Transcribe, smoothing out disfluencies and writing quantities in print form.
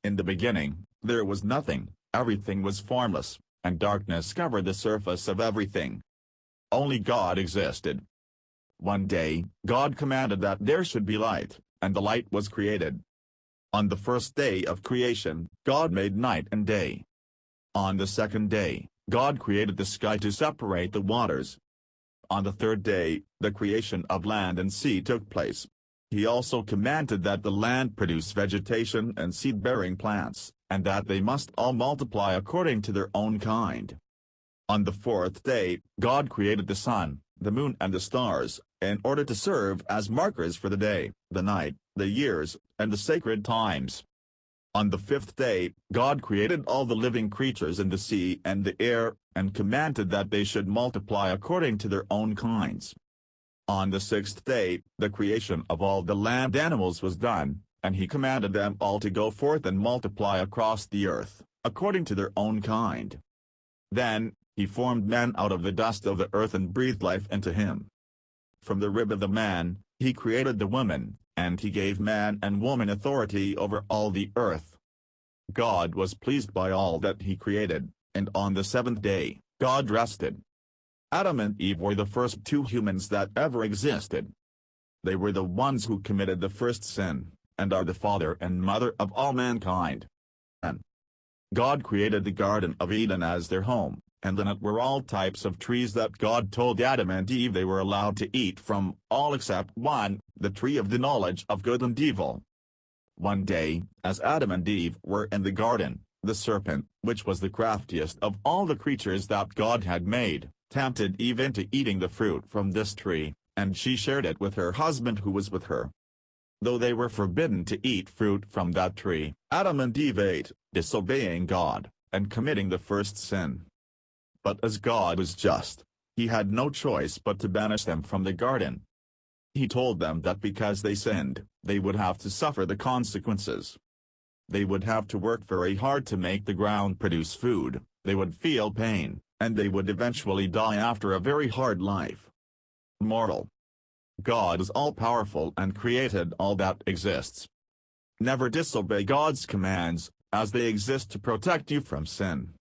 In the beginning, there was nothing, everything was formless, and darkness covered the surface of everything. Only God existed. One day, God commanded that there should be light, and the light was created. On the first day of creation, God made night and day. On the second day, God created the sky to separate the waters. On the third day, the creation of land and sea took place. He also commanded that the land produce vegetation and seed-bearing plants, and that they must all multiply according to their own kind. On the fourth day, God created the sun, the moon and the stars, in order to serve as markers for the day, the night, the years, and the sacred times. On the fifth day, God created all the living creatures in the sea and the air, and commanded that they should multiply according to their own kinds. On the sixth day, the creation of all the land animals was done, and he commanded them all to go forth and multiply across the earth, according to their own kind. Then, he formed man out of the dust of the earth and breathed life into him. From the rib of the man, he created the woman, and he gave man and woman authority over all the earth. God was pleased by all that he created, and on the seventh day, God rested. Adam and Eve were the first two humans that ever existed. They were the ones who committed the first sin, and are the father and mother of all mankind. And God created the Garden of Eden as their home, and in it were all types of trees that God told Adam and Eve they were allowed to eat from, all except one, the tree of the knowledge of good and evil. One day, as Adam and Eve were in the garden, the serpent, which was the craftiest of all the creatures that God had made, tempted Eve into eating the fruit from this tree, and she shared it with her husband who was with her. Though they were forbidden to eat fruit from that tree, Adam and Eve ate, disobeying God, and committing the first sin. But as God was just, he had no choice but to banish them from the garden. He told them that because they sinned, they would have to suffer the consequences. They would have to work very hard to make the ground produce food, they would feel pain, and they would eventually die after a very hard life. Moral: God is all-powerful and created all that exists. Never disobey God's commands, as they exist to protect you from sin.